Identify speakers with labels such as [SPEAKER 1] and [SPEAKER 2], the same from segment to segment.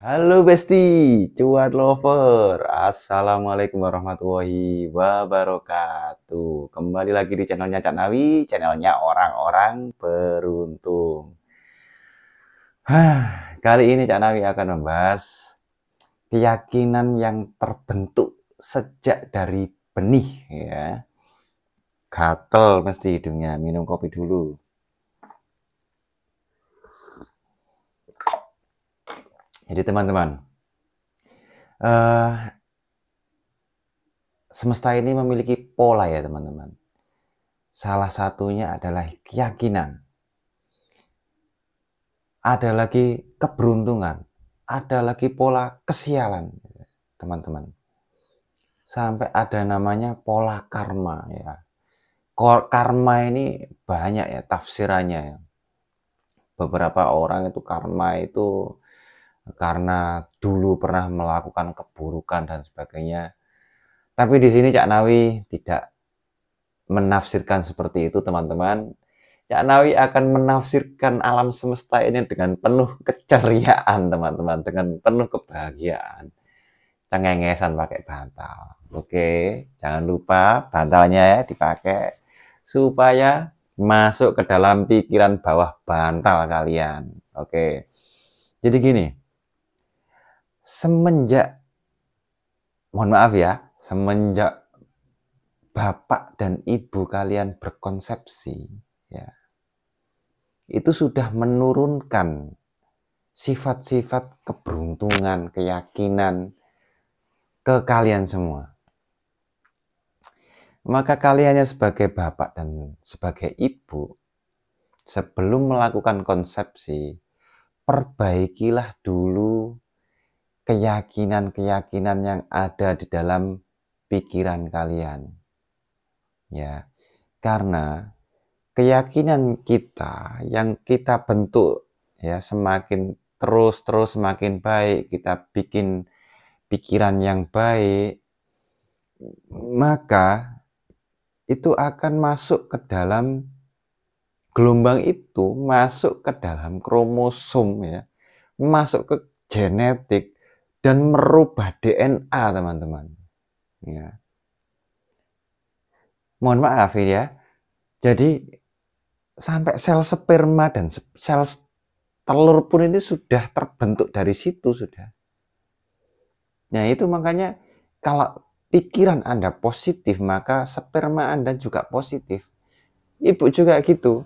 [SPEAKER 1] Halo Besti, cuan lover. Assalamualaikum warahmatullahi wabarakatuh. Kembali lagi di channelnya Cak Nawi, channelnya orang-orang beruntung. Kali ini Cak Nawi akan membahas keyakinan yang terbentuk sejak dari benih ya. Gatel mesti hidungnya, minum kopi dulu. Jadi teman-teman, eh, semesta ini memiliki pola ya teman-teman. Salah satunya adalah keyakinan. Ada lagi keberuntungan. Ada lagi pola kesialan, teman-teman. Sampai ada namanya pola karma ya. Karma ini banyak ya tafsirannya ya. Beberapa orang itu karma itu karena dulu pernah melakukan keburukan dan sebagainya. Tapi di sini Cak Nawi tidak menafsirkan seperti itu, teman-teman. Cak Nawi akan menafsirkan alam semesta ini dengan penuh keceriaan, teman-teman, dengan penuh kebahagiaan. Cengengesan pakai bantal. Oke, jangan lupa bantalnya ya dipakai supaya masuk ke dalam pikiran bawah bantal kalian. Oke. Jadi gini, semenjak mohon maaf ya, semenjak bapak dan ibu kalian berkonsepsi ya, itu sudah menurunkan sifat-sifat keberuntungan, keyakinan ke kalian semua. Maka kaliannya sebagai bapak dan sebagai ibu, sebelum melakukan konsepsi, perbaikilah dulu keyakinan-keyakinan yang ada di dalam pikiran kalian. Ya, karena keyakinan kita yang kita bentuk ya semakin terus semakin baik, kita bikin pikiran yang baik, maka itu akan masuk ke dalam gelombang itu, masuk ke dalam kromosom ya, masuk ke genetik dan merubah DNA, teman-teman. Ya. Mohon maaf ya. Jadi sampai sel sperma dan sel telur pun ini sudah terbentuk dari situ sudah. Nah, itu makanya kalau pikiran Anda positif, maka sperma Anda juga positif. Ibu juga gitu.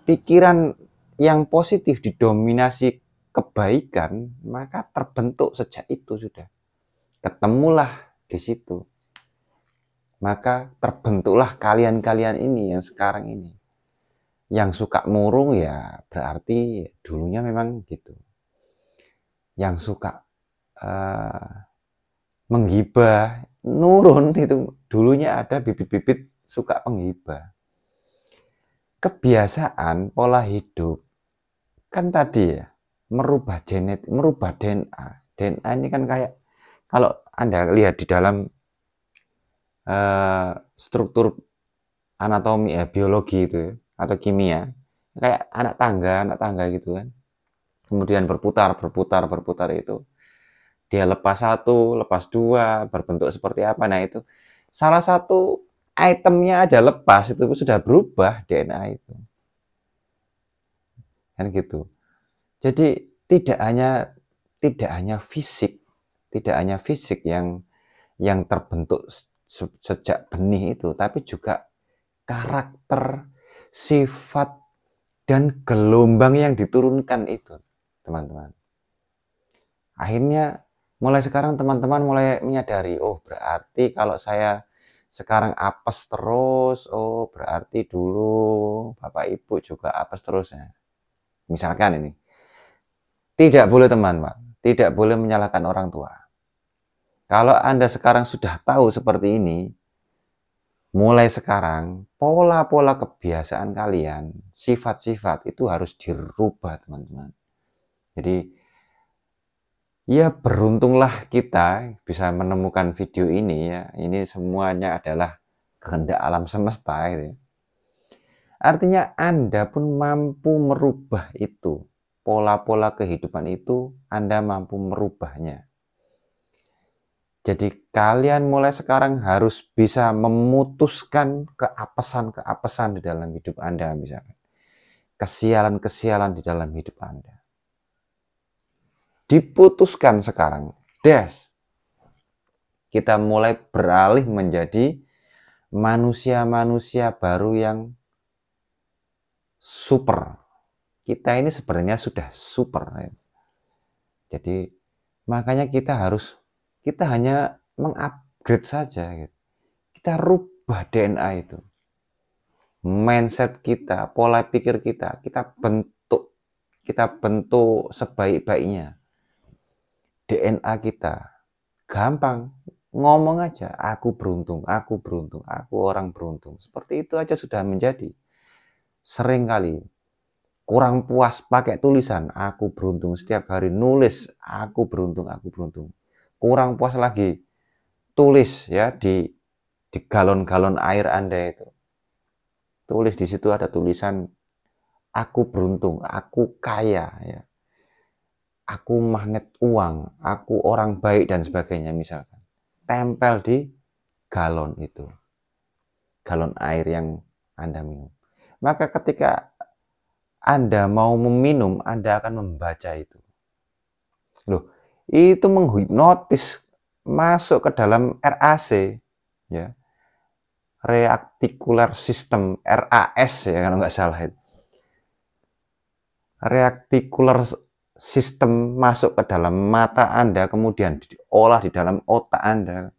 [SPEAKER 1] Pikiran yang positif didominasi kebaikan, maka terbentuk sejak itu sudah. Ketemulah di situ. Maka terbentuklah kalian-kalian ini yang sekarang ini. Yang suka murung ya berarti dulunya memang gitu. Yang suka menggibah, nurun itu dulunya ada bibit-bibit suka penggibah. Kebiasaan pola hidup kan tadi ya merubah genetik, merubah DNA. DNA ini kan kayak kalau Anda lihat di dalam struktur anatomi ya biologi itu ya, atau kimia kayak anak tangga gitu kan. Kemudian berputar itu dia lepas satu, lepas dua, berbentuk seperti apa. Nah itu salah satu itemnya aja lepas itu sudah berubah DNA itu. Kan gitu. Jadi tidak hanya fisik, tidak hanya fisik yang terbentuk sejak benih itu, tapi juga karakter, sifat dan gelombang yang diturunkan itu, teman-teman. Akhirnya mulai sekarang teman-teman mulai menyadari, oh berarti kalau saya sekarang apes terus, oh berarti dulu bapak ibu juga apes terus ya. Misalkan ini, tidak boleh teman-teman, tidak boleh menyalahkan orang tua. Kalau Anda sekarang sudah tahu seperti ini, mulai sekarang pola-pola kebiasaan kalian, sifat-sifat itu harus dirubah teman-teman. Jadi ya beruntunglah kita bisa menemukan video ini ya. Ini semuanya adalah kehendak alam semesta gitu ya. Artinya Anda pun mampu merubah itu pola-pola kehidupan itu Anda mampu merubahnya. Jadi kalian mulai sekarang harus bisa memutuskan keapesan-keapesan di dalam hidup Anda misalkan. Kesialan-kesialan di dalam hidup Anda. Diputuskan sekarang. Des. Kita mulai beralih menjadi manusia-manusia baru yang super. Kita ini sebenarnya sudah super. Jadi makanya kita hanya mengupgrade saja. Kita rubah DNA itu. Mindset kita, pola pikir kita kita bentuk sebaik-baiknya. DNA kita. Gampang. Ngomong aja, aku beruntung, aku orang beruntung. Seperti itu aja sudah menjadi. Sering kali kurang puas pakai tulisan, aku beruntung. Setiap hari nulis, aku beruntung, aku beruntung. Kurang puas lagi, tulis ya di galon-galon air Anda itu. Tulis di situ ada tulisan, aku beruntung, aku kaya, ya. Aku magnet uang, aku orang baik dan sebagainya misalkan. Tempel di galon itu. Galon air yang Anda minum. Maka ketika Anda mau meminum, Anda akan membaca itu. Loh, itu menghipnotis masuk ke dalam RAC, ya. Reacticular System, RAS ya kalau nggak salah itu. Reacticular System masuk ke dalam mata Anda, kemudian diolah di dalam otak Anda.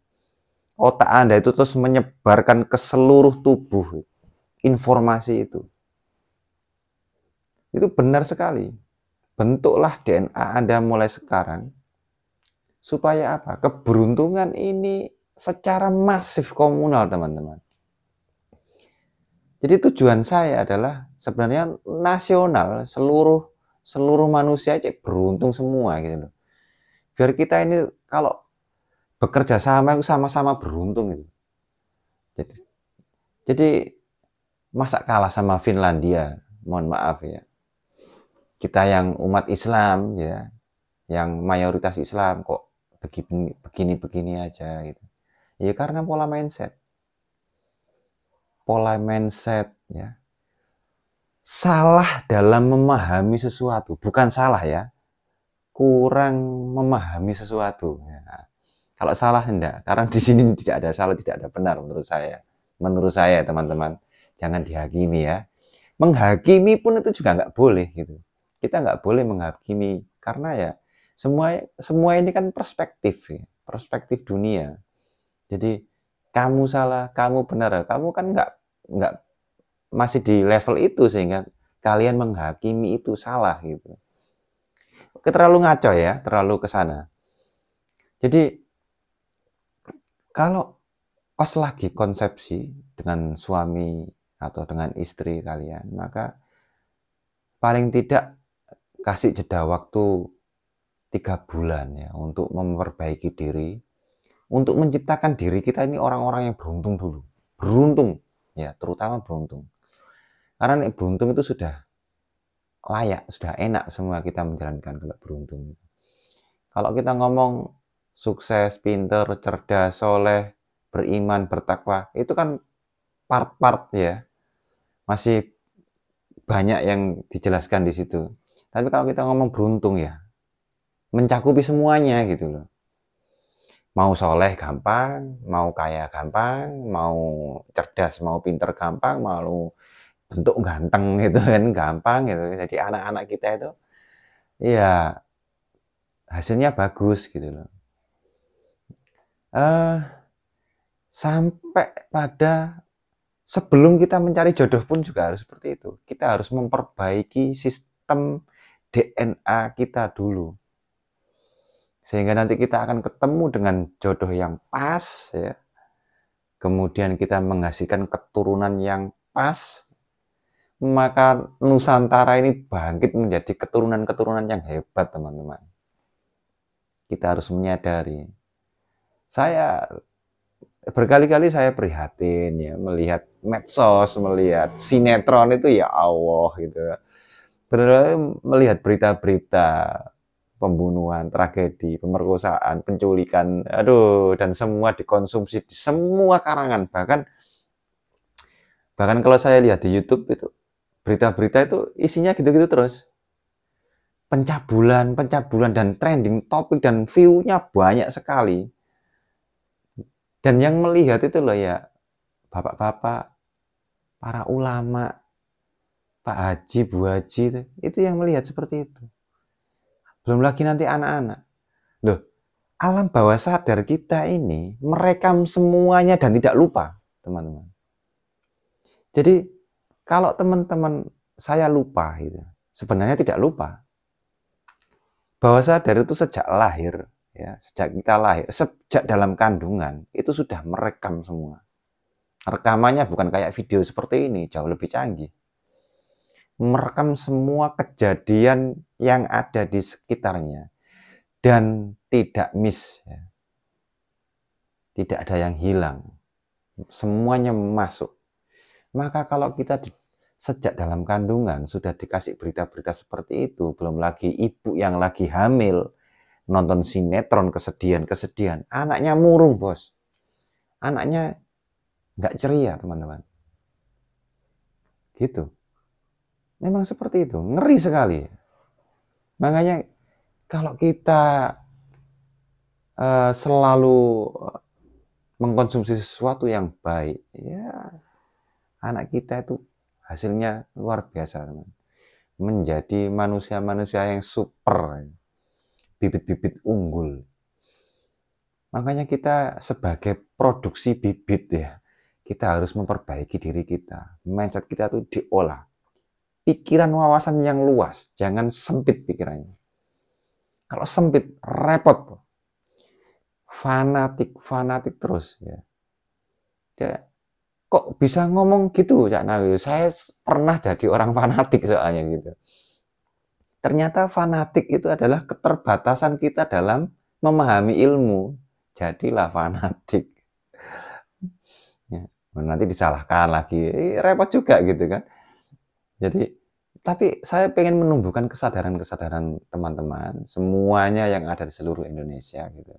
[SPEAKER 1] Otak Anda itu terus menyebarkan ke seluruh tubuh informasi itu. Itu benar sekali. Bentuklah DNA Anda mulai sekarang. Supaya apa? Keberuntungan ini secara masif komunal, teman-teman. Jadi tujuan saya adalah sebenarnya nasional, seluruh manusia aja beruntung semua gitu loh. Biar kita ini kalau bekerja sama itu sama-sama beruntung gitu. Jadi masa kalah sama Finlandia? Mohon maaf ya. Kita yang umat Islam ya, yang mayoritas Islam kok begini aja gitu. Ya karena pola mindset ya. Salah dalam memahami sesuatu, bukan salah ya. Kurang memahami sesuatu. Ya. Kalau salah enggak, karena di sini tidak ada salah, tidak ada benar menurut saya. Menurut saya teman-teman, jangan dihakimi ya. Menghakimi pun itu juga nggak boleh gitu. Kita nggak boleh menghakimi karena ya semua ini kan perspektif ya, perspektif dunia. Jadi kamu salah, kamu benar, kamu kan nggak masih di level itu sehingga kalian menghakimi itu salah gitu. Terlalu ngaco ya, terlalu ke sana. Jadi kalau pas lagi konsepsi dengan suami atau dengan istri kalian, maka paling tidak kasih jeda waktu 3 bulan ya untuk memperbaiki diri, untuk menciptakan diri kita ini orang-orang yang beruntung dulu. Beruntung ya, terutama beruntung. Karena beruntung itu sudah layak, sudah enak semua kita menjalankan kalau beruntung. Kalau kita ngomong sukses, pinter, cerdas, soleh, beriman, bertakwa, itu kan part-part ya. Masih banyak yang dijelaskan di situ. Tapi kalau kita ngomong beruntung ya, mencakupi semuanya gitu loh. Mau soleh gampang, mau kaya gampang, mau cerdas, mau pinter gampang, mau bentuk ganteng gitu kan gampang gitu. Jadi anak-anak kita itu ya hasilnya bagus gitu loh. Sampai pada sebelum kita mencari jodoh pun juga harus seperti itu. Kita harus memperbaiki sistem DNA kita dulu. Sehingga nanti kita akan ketemu dengan jodoh yang pas ya. Kemudian kita menghasilkan keturunan yang pas, maka Nusantara ini bangkit menjadi keturunan-keturunan yang hebat, teman-teman. Kita harus menyadari. Saya berkali-kali saya prihatin ya, melihat medsos, melihat sinetron itu ya Allah gitu. benar melihat berita-berita pembunuhan, tragedi, pemerkosaan, penculikan, aduh, dan semua dikonsumsi di semua karangan. Bahkan kalau saya lihat di YouTube itu, berita-berita itu isinya gitu-gitu terus. Pencabulan, pencabulan, dan trending topik dan view-nya banyak sekali. Dan yang melihat itu loh ya, bapak-bapak, para ulama, Pak Haji, Bu Haji, itu yang melihat seperti itu. Belum lagi nanti anak-anak. Loh, alam bawah sadar kita ini merekam semuanya dan tidak lupa, teman-teman. Jadi, kalau teman-teman saya lupa, gitu, sebenarnya tidak lupa. Bawah sadar itu sejak lahir, ya, sejak kita lahir, sejak dalam kandungan, itu sudah merekam semua. Rekamannya bukan kayak video seperti ini, jauh lebih canggih. Merekam semua kejadian yang ada di sekitarnya dan tidak miss, ya. Tidak ada yang hilang, semuanya masuk. Maka kalau kita sejak dalam kandungan sudah dikasih berita-berita seperti itu, belum lagi ibu yang lagi hamil nonton sinetron kesedihan, anaknya murung, bos. Anaknya nggak ceria, teman-teman. Gitu. Memang seperti itu, ngeri sekali. Makanya kalau kita selalu mengkonsumsi sesuatu yang baik, ya anak kita itu hasilnya luar biasa, teman. Menjadi manusia-manusia yang super, bibit-bibit unggul. Makanya kita sebagai produksi bibit ya, kita harus memperbaiki diri kita. Mindset kita tuh diolah. Pikiran wawasan yang luas, jangan sempit pikirannya. Kalau sempit, repot. Fanatik terus ya. Kok bisa ngomong gitu, Cak Nawi? Saya pernah jadi orang fanatik soalnya gitu. Ternyata fanatik itu adalah keterbatasan kita dalam memahami ilmu. Jadilah fanatik. Ya, nanti disalahkan lagi, repot juga gitu kan. Jadi, tapi saya pengen menumbuhkan kesadaran-kesadaran teman-teman, semuanya yang ada di seluruh Indonesia gitu.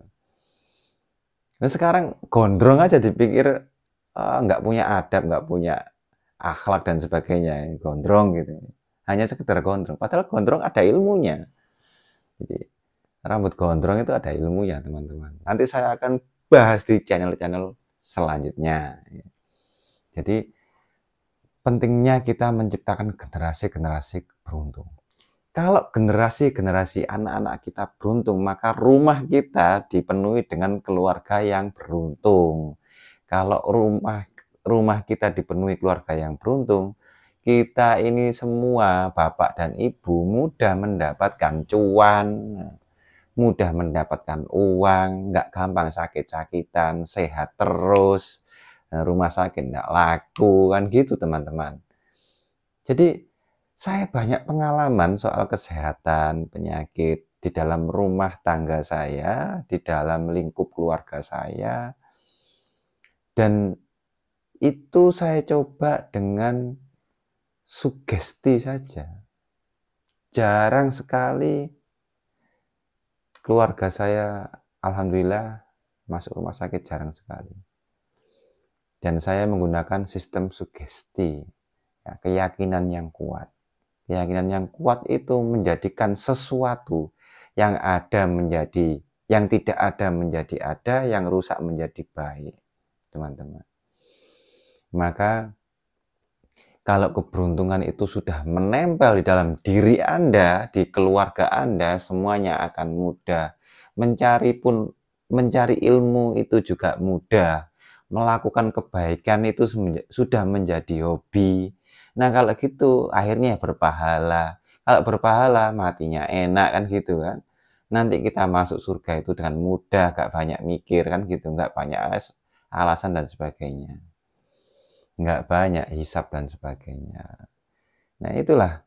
[SPEAKER 1] Nah, sekarang gondrong aja dipikir nggak punya adab, nggak punya akhlak dan sebagainya, gondrong gitu. Hanya sekedar gondrong, padahal gondrong ada ilmunya. Jadi rambut gondrong itu ada ilmunya, teman-teman. Nanti saya akan bahas di channel-channel selanjutnya. Jadi pentingnya kita menciptakan generasi-generasi beruntung. Kalau generasi-generasi anak-anak kita beruntung, maka rumah kita dipenuhi dengan keluarga yang beruntung. Kalau rumah kita dipenuhi keluarga yang beruntung, kita ini semua bapak dan ibu mudah mendapatkan cuan, mudah mendapatkan uang, nggak gampang sakit-sakitan, sehat terus, rumah sakit nggak laku, kan gitu teman-teman. Jadi saya banyak pengalaman soal kesehatan, penyakit di dalam rumah tangga saya, di dalam lingkup keluarga saya, dan itu saya coba dengan sugesti saja. Jarang sekali keluarga saya, alhamdulillah, masuk rumah sakit, jarang sekali. Dan saya menggunakan sistem sugesti, ya, keyakinan yang kuat. Keyakinan yang kuat itu menjadikan sesuatu yang ada menjadi, yang tidak ada menjadi ada, yang rusak menjadi baik, teman-teman. Maka kalau keberuntungan itu sudah menempel di dalam diri Anda, di keluarga Anda, semuanya akan mudah. Mencari ilmu itu juga mudah. Melakukan kebaikan itu sudah menjadi hobi. Nah, kalau gitu akhirnya berpahala. Kalau berpahala matinya enak kan gitu kan. Nanti kita masuk surga itu dengan mudah, gak banyak mikir kan gitu, gak banyak alasan dan sebagainya. Nggak banyak hisap dan sebagainya. Nah, itulah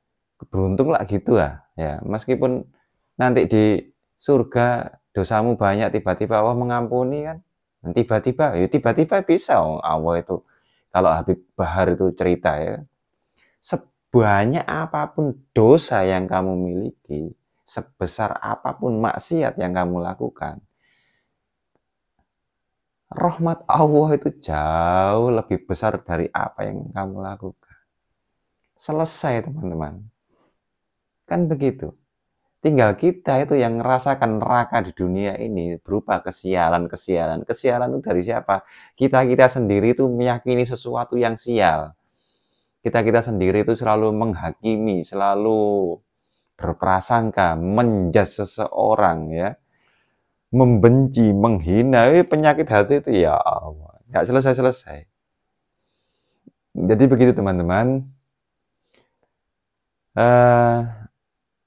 [SPEAKER 1] beruntung lah gitu lah ya. Meskipun nanti di surga dosamu banyak, tiba-tiba Allah mengampuni kan. Tiba-tiba bisa Allah itu, kalau Habib Bahar itu cerita ya. sebanyak apapun dosa yang kamu miliki, sebesar apapun maksiat yang kamu lakukan, rahmat Allah itu jauh lebih besar dari apa yang kamu lakukan. Selesai, teman-teman. Kan begitu. Tinggal kita itu yang merasakan neraka di dunia ini berupa kesialan. Kesialan itu dari siapa? Kita sendiri itu meyakini sesuatu yang sial. Kita sendiri itu selalu menghakimi, selalu berprasangka, menjudge seseorang, ya, membenci, menghina. Penyakit hati itu ya Allah, nggak selesai-selesai. Jadi begitu, teman-teman.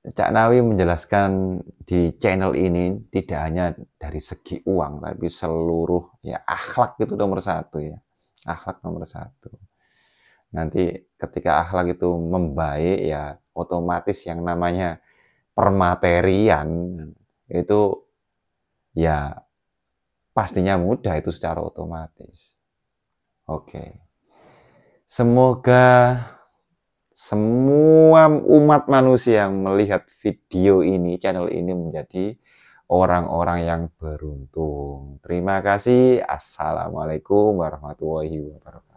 [SPEAKER 1] Cak Nawi menjelaskan di channel ini tidak hanya dari segi uang, tapi seluruh, ya, akhlak itu nomor satu, ya. Akhlak nomor satu. Nanti ketika akhlak itu membaik, ya otomatis yang namanya permaterian itu ya pastinya mudah, itu secara otomatis. Oke. Semoga semua umat manusia yang melihat video ini, channel ini, menjadi orang-orang yang beruntung. Terima kasih. Assalamualaikum warahmatullahi wabarakatuh.